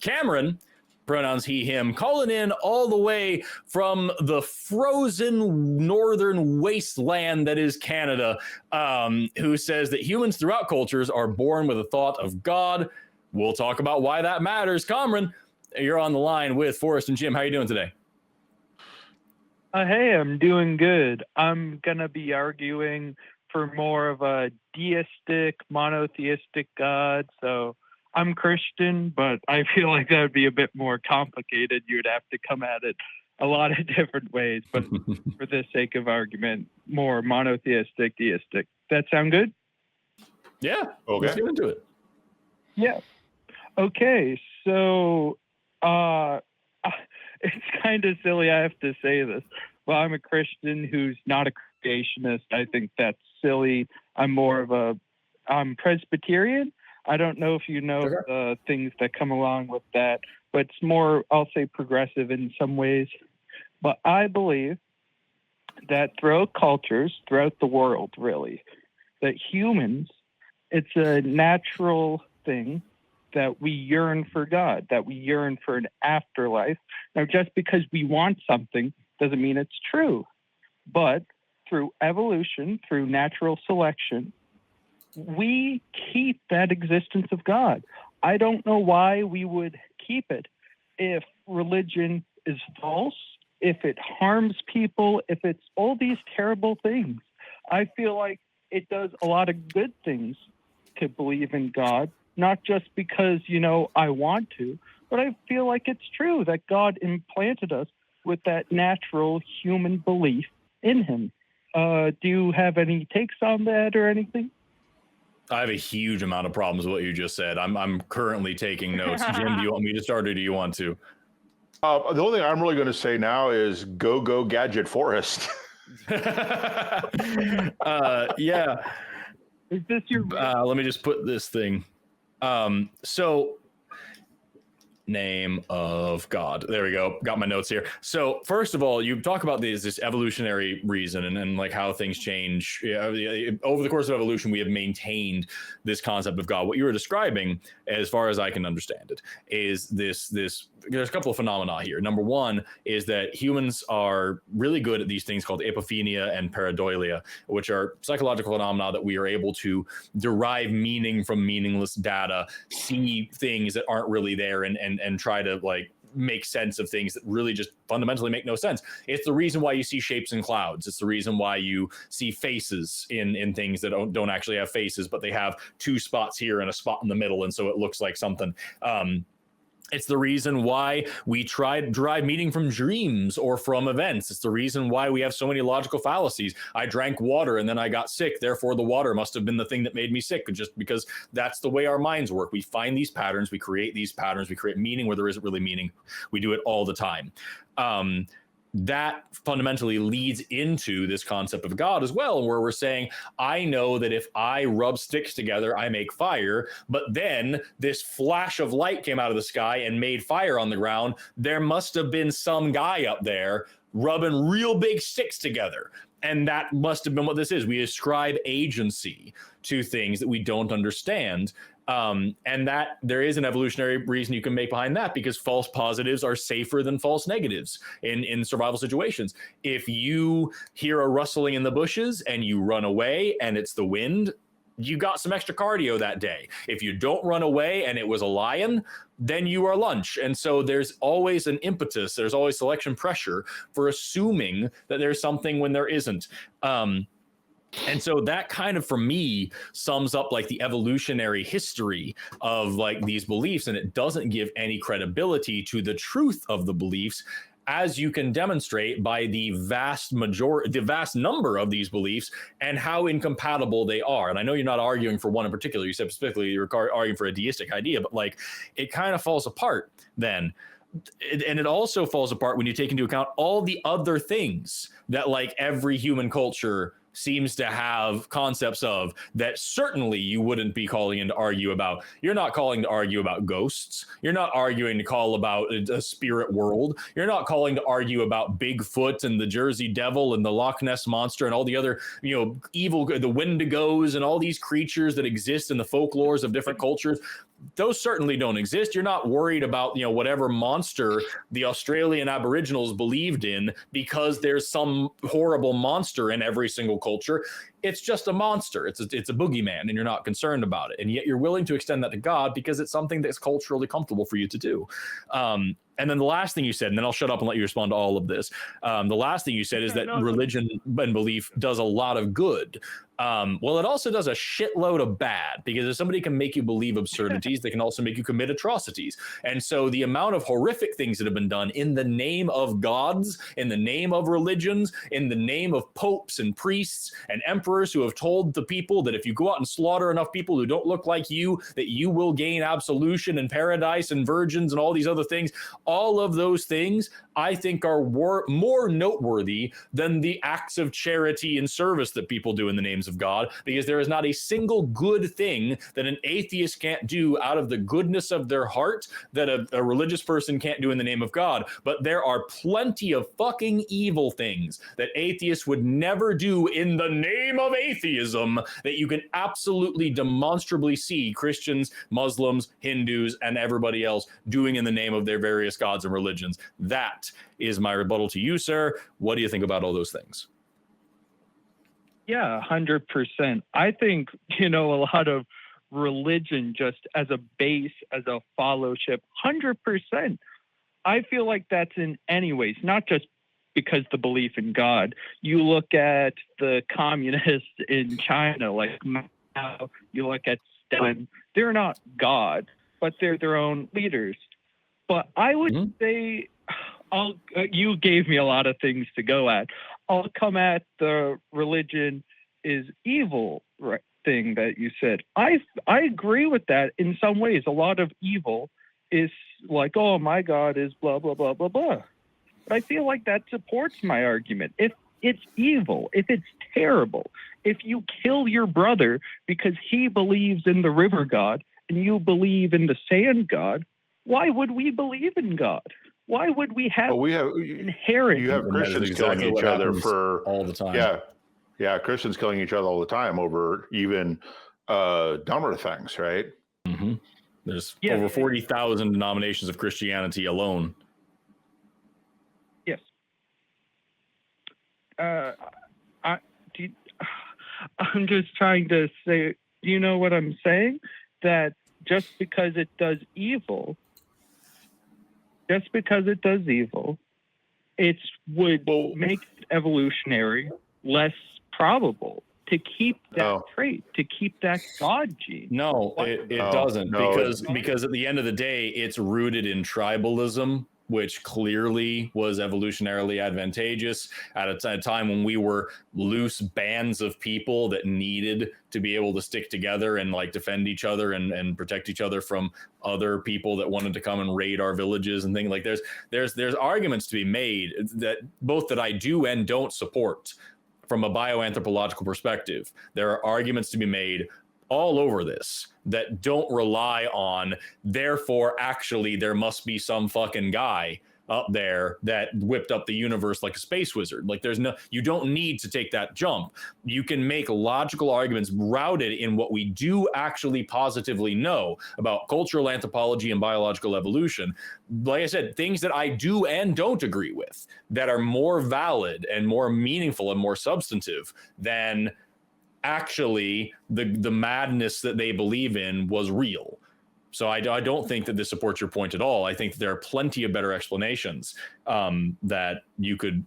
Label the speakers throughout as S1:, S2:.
S1: Cameron, pronouns he, him, calling in all the way from the frozen northern wasteland that is Canada, who says that humans throughout cultures are born with a thought of God. We'll talk about why that matters. Cameron, you're on the line with Forrest and Jim. How are you doing today?
S2: Hey, I'm doing good. I'm going to be arguing for more of a deistic, monotheistic God. So I'm Christian, but I feel like that would be a bit more complicated. You'd have to come at it a lot of different ways. But for the sake of argument, more monotheistic, deistic. That sound good?
S1: Yeah. Okay. Let's get into it.
S2: Yeah. Okay. So it's kind of silly I have to say this. Well, I'm a Christian who's not a creationist. I think that's silly. I'm Presbyterian. I don't know if you know the things that come along with that, but it's more, I'll say, progressive in some ways. But I believe that throughout cultures, throughout the world, really, that humans, it's a natural thing that we yearn for God, that we yearn for an afterlife. Now, just because we want something doesn't mean it's true. But through evolution, through natural selection, we keep that existence of God. I don't know why we would keep it if religion is false, if it harms people, if it's all these terrible things. I feel like it does a lot of good things to believe in God, not just because, I want to, but I feel like it's true that God implanted us with that natural human belief in him. Do you have any takes on that or anything?
S1: I have a huge amount of problems with what you just said. I'm currently taking notes. Jim, do you want me to start or do you want to?
S3: The only thing I'm really going to say now is go gadget Forrest.
S1: Yeah.
S2: Is this your...
S1: let me just put this thing. So name of God. There we go. Got my notes here. So first of all, you talk about this evolutionary reason and like how things change. Over the course of evolution, we have maintained this concept of God. What you were describing, as far as I can understand it, is this there's a couple of phenomena here. Number one is that humans are really good at these things called epiphania and pareidolia, which are psychological phenomena that we are able to derive meaning from meaningless data, see things that aren't really there, and try to like make sense of things that really just fundamentally make no sense. It's the reason why you see shapes in clouds. It's the reason why you see faces in things that don't actually have faces, but they have two spots here and a spot in the middle, and so it looks like something. It's the reason why we try to derive meaning from dreams or from events. It's the reason why we have so many logical fallacies. I drank water and then I got sick. Therefore, the water must have been the thing that made me sick, just because that's the way our minds work. We find these patterns. We create these patterns. We create meaning where there isn't really meaning. We do it all the time. That fundamentally leads into this concept of God as well, where we're saying, I know that if I rub sticks together, I make fire, but then this flash of light came out of the sky and made fire on the ground. There must have been some guy up there rubbing real big sticks together. And that must have been what this is. We ascribe agency to things that we don't understand. And that there is an evolutionary reason you can make behind that, because false positives are safer than false negatives in survival situations. If you hear a rustling in the bushes and you run away and it's the wind, you got some extra cardio that day. If you don't run away and it was a lion, then you are lunch. And so there's always an impetus. There's always selection pressure for assuming that there's something when there isn't. And so that kind of, for me, sums up like the evolutionary history of like these beliefs, and it doesn't give any credibility to the truth of the beliefs, as you can demonstrate by the vast number of these beliefs and how incompatible they are. And I know you're not arguing for one in particular. You said specifically you're arguing for a deistic idea, but like it kind of falls apart then. And it also falls apart when you take into account all the other things that like every human culture seems to have concepts of that certainly you wouldn't be calling in to argue about. You're not calling to argue about ghosts. You're not arguing to call about a spirit world. You're not calling to argue about Bigfoot and the Jersey Devil and the Loch Ness Monster and all the other, evil, the Wendigos and all these creatures that exist in the folklores of different cultures. Those certainly don't exist. You're not worried about, whatever monster the Australian Aboriginals believed in because there's some horrible monster in every single culture. It's just a monster. It's a boogeyman, and you're not concerned about it. And yet you're willing to extend that to God because it's something that's culturally comfortable for you to do. And then the last thing you said, and then I'll shut up and let you respond to all of this. The last thing you said is that religion and belief does a lot of good. Well, it also does a shitload of bad, because if somebody can make you believe absurdities, they can also make you commit atrocities. And so the amount of horrific things that have been done in the name of gods, in the name of religions, in the name of popes and priests and emperors who have told the people that if you go out and slaughter enough people who don't look like you, that you will gain absolution and paradise and virgins and all these other things. All of those things, I think, are more noteworthy than the acts of charity and service that people do in the names of God, because there is not a single good thing that an atheist can't do out of the goodness of their heart that a religious person can't do in the name of God. But there are plenty of fucking evil things that atheists would never do in the name of atheism that you can absolutely demonstrably see Christians, Muslims, Hindus, and everybody else doing in the name of their various gods and religions. That is my rebuttal to you, sir. What do you think about all those things?
S2: Yeah, 100%. I think, a lot of religion just as a base, as a fellowship, 100%. I feel like that's in any ways, not just because the belief in God. You look at the communists in China, like Mao, you look at Stalin, they're not God, but they're their own leaders. But I would say, you gave me a lot of things to go at. I'll come at the religion is evil thing that you said. I agree with that in some ways. A lot of evil is like, oh, my God is blah, blah, blah, blah, blah. But I feel like that supports my argument. If it's evil, if it's terrible, if you kill your brother because he believes in the river god and you believe in the sand god, why would we believe in God? Why would we have inherent?
S3: You have Christians killing each other for
S1: all the time.
S3: Yeah, Christians killing each other all the time over even dumber things, right?
S1: Mm-hmm. There's over 40,000 denominations of Christianity alone.
S2: Yes. I'm just trying to say, do you know what I'm saying? That just because it does evil, it would make evolutionary less probable to keep that trait, to keep that God gene.
S1: No, it doesn't, because at the end of the day, it's rooted in tribalism, which clearly was evolutionarily advantageous at a time when we were loose bands of people that needed to be able to stick together and like defend each other and protect each other from other people that wanted to come and raid our villages and things. Like there's arguments to be made that both that I do and don't support from a bioanthropological perspective. There are arguments to be made all over this that don't rely on, therefore, actually, there must be some fucking guy up there that whipped up the universe like a space wizard. Like you don't need to take that jump. You can make logical arguments rooted in what we do actually positively know about cultural anthropology and biological evolution. Like I said, things that I do and don't agree with that are more valid and more meaningful and more substantive than actually the madness that they believe in was real. So I don't think that this supports your point at all. I think there are plenty of better explanations that you could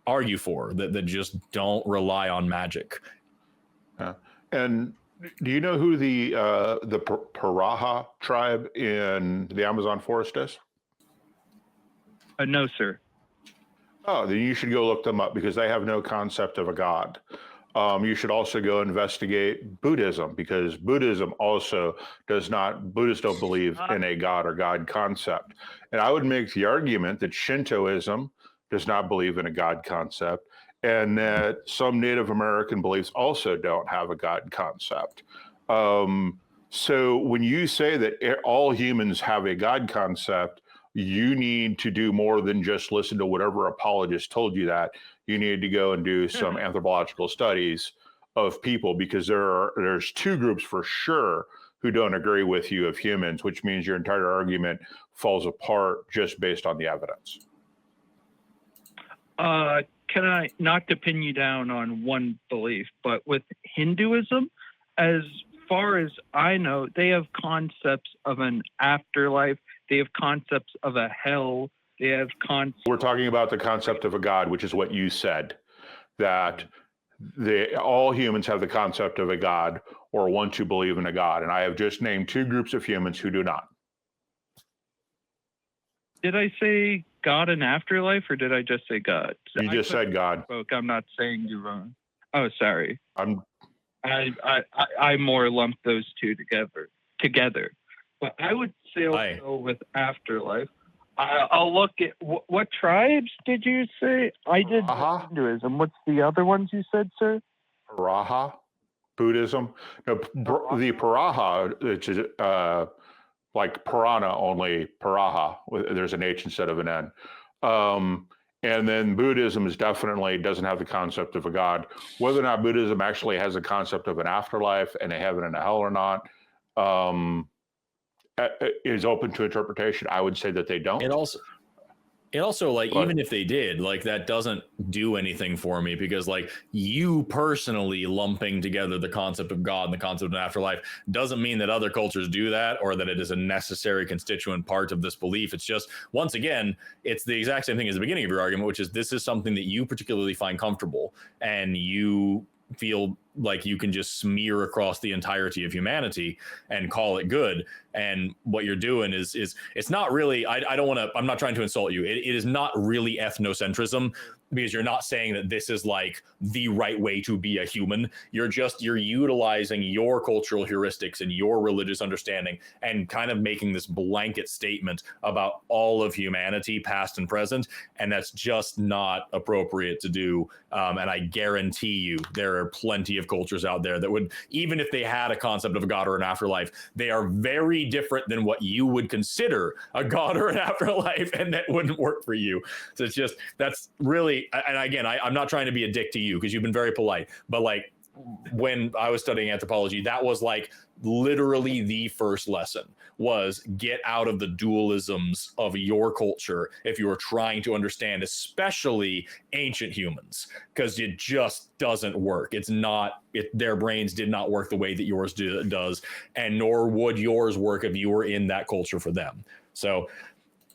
S1: argue for that just don't rely on magic.
S3: And do you know who the Paraha tribe in the Amazon forest is?
S2: No, sir.
S3: Oh, then you should go look them up because they have no concept of a god. You should also go investigate Buddhism because Buddhism also Buddhists don't believe in a god or god concept. And I would make the argument that Shintoism does not believe in a god concept and that some Native American beliefs also don't have a God concept. So when you say that all humans have a God concept, you need to do more than just listen to whatever apologist told you that. You need to go and do some anthropological studies of people, because there's two groups for sure who don't agree with you of humans, which means your entire argument falls apart just based on the evidence.
S2: Can I, not to pin you down on one belief, but with Hinduism, as far as I know, they have concepts of an afterlife. They have concepts of a hell. They have concepts.
S3: We're talking about the concept of a God, which is what you said, that all humans have the concept of a God or want to believe in a God. And I have just named two groups of humans who do not.
S2: Did I say God and afterlife, or did I just say God?
S3: You just said God.
S2: I'm not saying you're wrong. Oh, sorry. I more lump those two together. But I would say also with afterlife, I'll look at what tribes did you say? I did Hinduism. What's the other ones you said, sir?
S3: Paraha, Buddhism. No, the Paraha, which is like Purana, only Paraha. There's an H instead of an N. And then Buddhism definitely doesn't have the concept of a God. Whether or not Buddhism actually has a concept of an afterlife and a heaven and a hell or not is open to interpretation. I would say that they don't.
S1: It also like, even if they did, like, that doesn't do anything for me, because like, you personally lumping together the concept of God and the concept of an afterlife doesn't mean that other cultures do that, or that it is a necessary constituent part of this belief. It's just, once again, it's the exact same thing as the beginning of your argument, which is this is something that you particularly find comfortable and you feel like you can just smear across the entirety of humanity and call it good. And what you're doing is it's not really, I'm not trying to insult you. It is not really ethnocentrism, because you're not saying that this is like the right way to be a human. You're utilizing your cultural heuristics and your religious understanding and kind of making this blanket statement about all of humanity, past and present. And that's just not appropriate to do. And I guarantee you there are plenty of cultures out there that would, even if they had a concept of a God or an afterlife, they are very different than what you would consider a God or an afterlife, and that wouldn't work for you. So it's just, that's really, and again, I'm not trying to be a dick to you because you've been very polite, but like, when I was studying anthropology, that was like literally the first lesson, was get out of the dualisms of your culture if you were trying to understand especially ancient humans, because it just doesn't work. It's not, their brains did not work the way that yours does, and nor would yours work if you were in that culture for them. So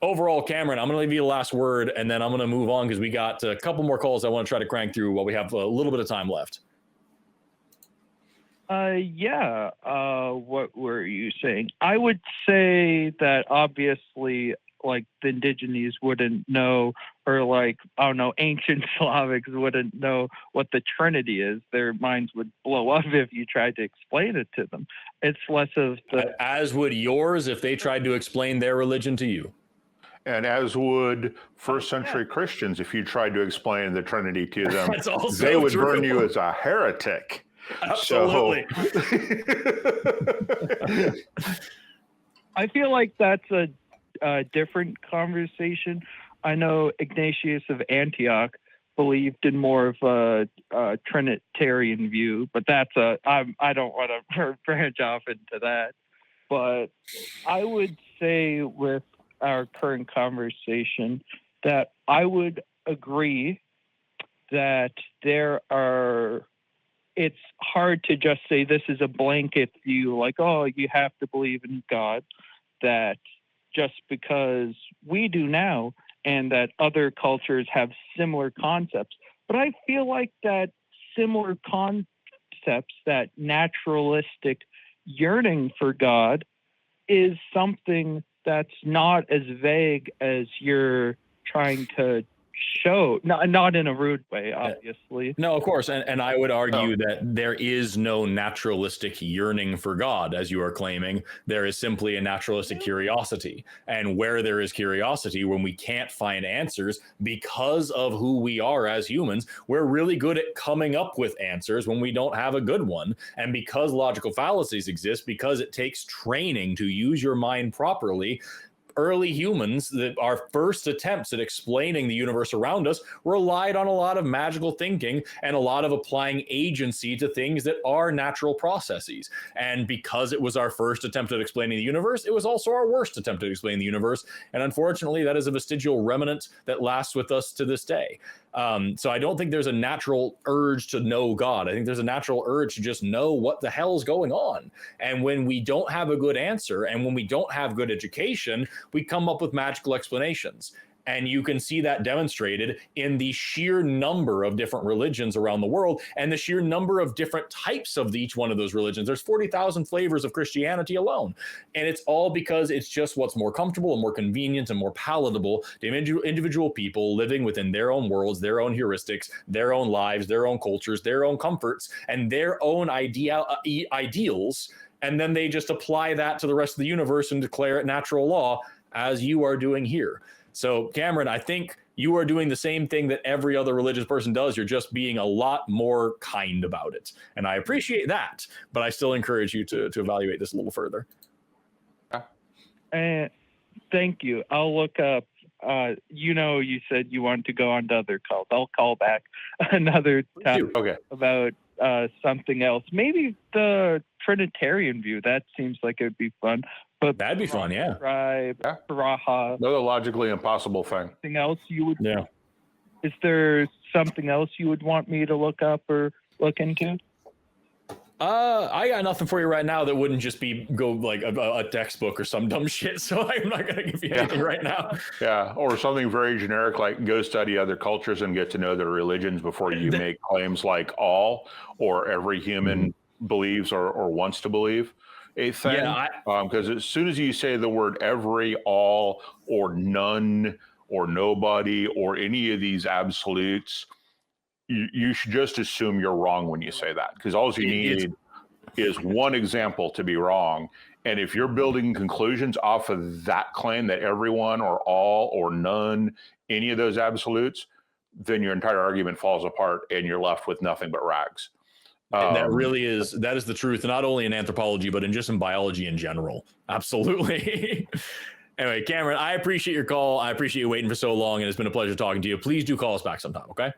S1: overall, Cameron, I'm going to leave you the last word, and then I'm going to move on because we got a couple more calls I want to try to crank through while we have a little bit of time left.
S2: What were you saying? I would say that obviously, like, the indigenous wouldn't know, or like, I don't know, ancient Slavics wouldn't know what the Trinity is. Their minds would blow up if you tried to explain it to them. It's less of the... As would yours if they tried to explain their religion to you.
S3: And as would first century Christians, if you tried to explain the Trinity to them, they would burn you as a heretic.
S2: Absolutely. I feel like that's a different conversation. I know Ignatius of Antioch believed in more of a Trinitarian view, but that's I don't want to branch off into that. But I would say with our current conversation that I would agree that it's hard to just say this is a blanket view, like, oh, you have to believe in God, that just because we do now and that other cultures have similar concepts. But I feel like that similar concepts, that naturalistic yearning for God, is something that's not as vague as you're trying to show, not in a rude way, obviously.
S1: No, of course. And I would argue that there is no naturalistic yearning for God, as you are claiming. There is simply a naturalistic curiosity. And where there is curiosity, when we can't find answers because of who we are as humans, we're really good at coming up with answers when we don't have a good one. And because logical fallacies exist, because it takes training to use your mind properly, early humans, that our first attempts at explaining the universe around us relied on a lot of magical thinking and a lot of applying agency to things that are natural processes. And because it was our first attempt at explaining the universe, it was also our worst attempt at explaining the universe. And unfortunately, that is a vestigial remnant that lasts with us to this day. So I don't think there's a natural urge to know God. I think there's a natural urge to just know what the hell's going on. And when we don't have a good answer, and when we don't have good education, we come up with magical explanations. And you can see that demonstrated in the sheer number of different religions around the world and the sheer number of different types of each one of those religions. There's 40,000 flavors of Christianity alone. And it's all because it's just what's more comfortable and more convenient and more palatable to individual people living within their own worlds, their own heuristics, their own lives, their own cultures, their own comforts, and their own ideals. And then they just apply that to the rest of the universe and declare it natural law, as you are doing here. So, Cameron, I think you are doing the same thing that every other religious person does. You're just being a lot more kind about it. And I appreciate that, but I still encourage you to evaluate this a little further.
S2: Thank you. I'll look up, you said you wanted to go on to other calls. I'll call back another time about something else. Maybe the Trinitarian view. That seems like it would be fun. But
S1: that'd be fun, yeah.
S3: Another logically impossible thing.
S2: Something else you would? Yeah. Is there something else you would want me to look up or look into?
S1: I got nothing for you right now that wouldn't just be like a textbook or some dumb shit. So I'm not going to give you anything right now.
S3: Yeah, or something very generic like go study other cultures and get to know their religions before you make claims like all or every human believes or wants to believe a thing. Yeah, because as soon as you say the word every, all, or none, or nobody, or any of these absolutes, you should just assume you're wrong when you say that, because all you need is one example to be wrong. And if you're building conclusions off of that claim that everyone or all or none, any of those absolutes, then your entire argument falls apart and you're left with nothing but rags.
S1: That is the truth, not only in anthropology, but in just in biology in general. Absolutely. Anyway, Cameron, I appreciate your call. I appreciate you waiting for so long, and it's been a pleasure talking to you. Please do call us back sometime, okay?